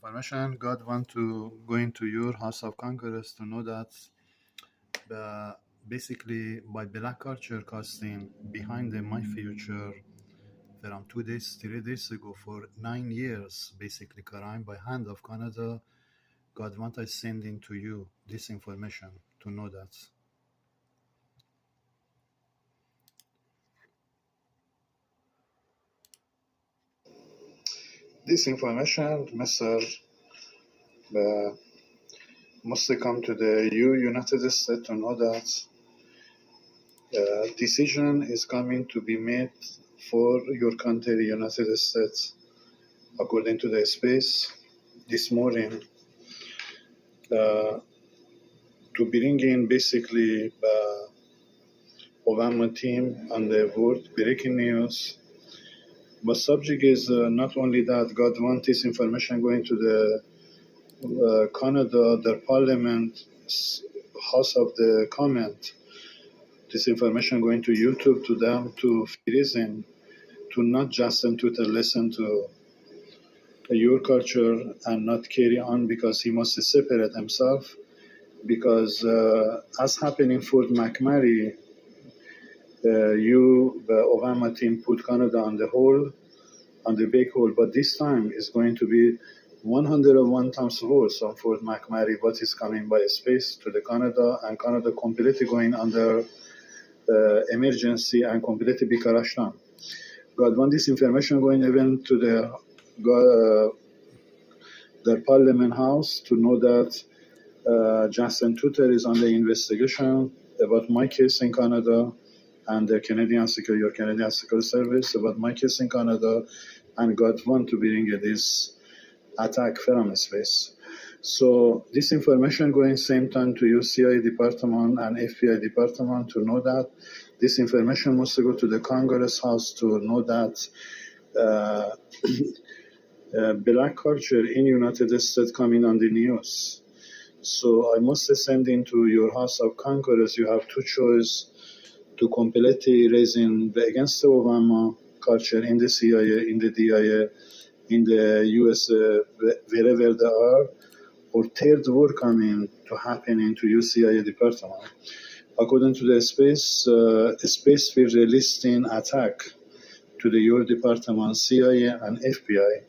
information. God want to go into your House of Congress to know that basically by black culture casting behind my future from 2 days, 3 days ago for 9 years, basically crime by hand of Canada. God want I sending to you this information to know that. This information, Mr. Must come to the United States to know that decision is coming to be made for your country, United States, according to the space this morning, to bring in basically Obama team on the world breaking news. But subject is not only that, God wants this information going to the Canada, their parliament, House of the Comment. This information going to YouTube to them to reason to not just to listen to your culture and not carry on because he must separate himself. Because as happened in Fort McMurray, the Obama team put Canada on the hole, on the big hole, but this time it's going to be 101 times worse on Fort McMurray, what is coming by space to the Canada, and Canada completely going under emergency and completely be crashed down. God want this information going even to the Parliament House to know that Justin Trudeau is under investigation about my case in Canada and the Canadian Security Service about my case in Canada, and God want to bring this attack from space. So this information going same time to your CIA department and FBI department to know that this information must go to the Congress House to know that black culture in United States coming on the news. So I must send into your House of Congress, you have two choices to completely raising against the Obama culture in the CIA, in the DIA, in the US, wherever they are, or third war coming to happen into your CIA department. According to the space will release an attack to the your department, CIA and FBI.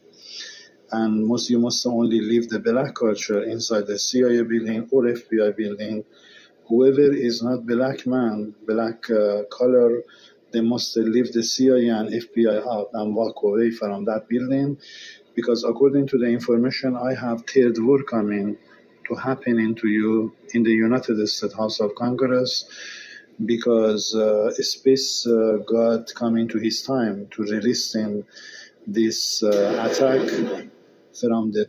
And you must only leave the black culture inside the CIA building or FBI building. Whoever is not black man, black color, they must leave the CIA and FBI out and walk away from that building, because according to the information I have, third war coming to happen into you in the United States House of Congress, because space God coming to his time to release this attack from the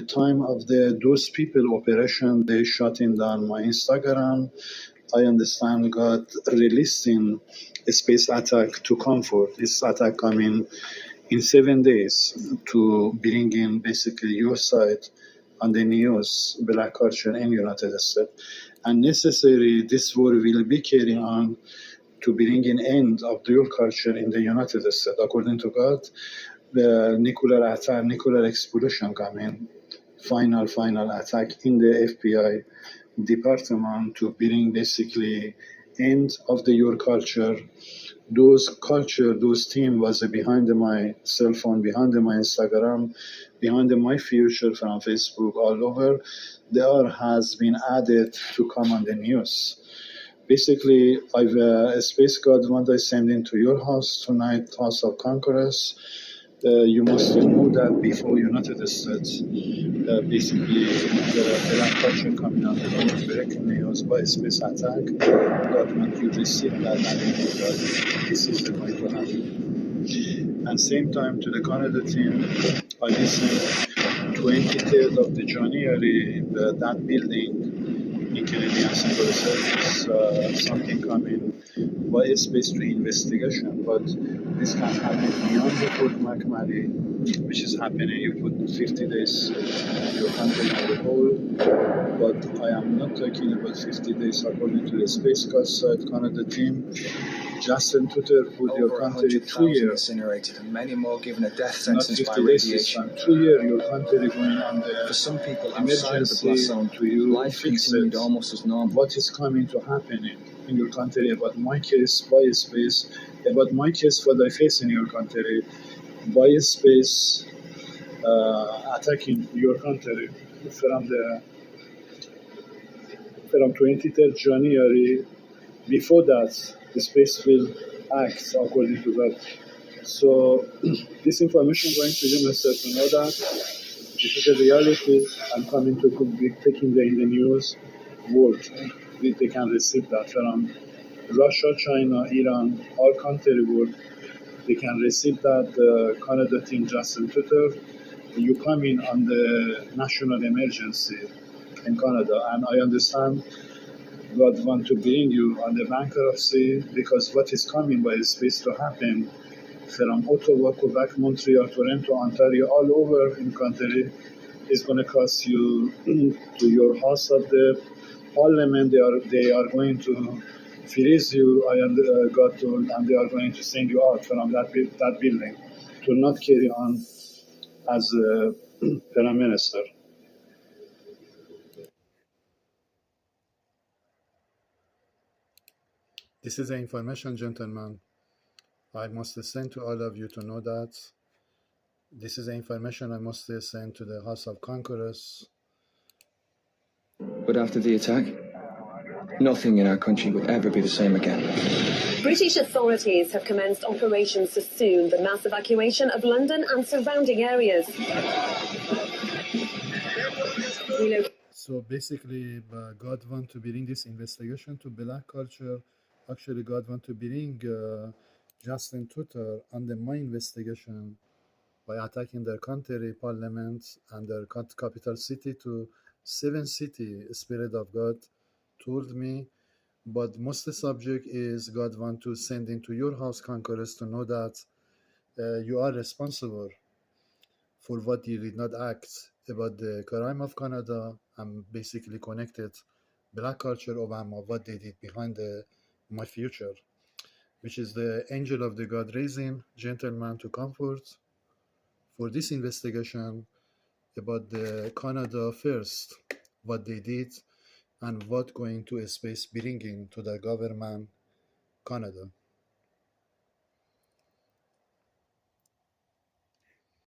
time of those people operation. They shutting down my Instagram. I understand God releasing a space attack to comfort. This attack coming in 7 days to bring in basically your side on the news, black culture in United States. And necessary, this war will be carrying on to bring an end of your culture in the United States. According to God, the nuclear attack, nuclear explosion coming, final attack in the FBI department to bring basically end of your culture. Those team was behind my cell phone, behind my Instagram, behind my future from Facebook, all over. There has been added to come on the news. Basically, I've space God want I send into your house tonight, House of Congress. You must know that before United States, basically the black culture coming on the road, breaking news by space attack. God want you receive that and you know that this is the going to happen. And same time to the Canada team, I listened 23rd of the January, that building in Canadian Civil Service, something coming by space to investigation, but this can happen beyond the Fort McMurray, which is happening. You put 50 days your country on the hold, but I am not talking about 50 days according to the Space Canada team. Justin Tutter put your country 2 years. Incinerated and many more given a death Not sentence by 50 days, radiation. 2 years your country going on the For some people outside of the emergency blast zone, to you life fix continued it. almost as normal. What is coming to happen in your country about my case by space, about my case what I face in your country by space attacking your country from 23rd January. Before that, the space will act according to that. So this information going to you, Mr. to know that this is a reality. I'm coming to be taking in the news world. They can receive that from Russia, China, Iran, all country world. They can receive that Canada team Justin Tutter. You come in on the national emergency in Canada, and I understand God want to bring you on the bankruptcy because what is coming by space to happen from Ottawa, Quebec, Montreal, Toronto, Ontario, all over in country is going to cost you to your house of the parliament. They are going to freeze you. I got told, and they are going to send you out from that building to not carry on as a prime minister. This is the information, gentlemen. I must send to all of you to know that. This is the information I must send to the House of Congress. But after the attack, nothing in our country would ever be the same again. British authorities have commenced operations to soon the mass evacuation of London and surrounding areas. So basically, God want to bring this investigation to black culture. Actually, God want to bring Justin Tutter under my investigation by attacking their country, parliament, and their capital city to 7 cities. Spirit of God told me. But most the subject is God want to send into your house, Congress, to know that you are responsible for what you did not act about the crime of Canada and basically connected black culture, Obama, what they did behind my future, which is the angel of the God raising gentleman to comfort for this investigation about the Canada first, what they did and what going to space bringing to the government Canada.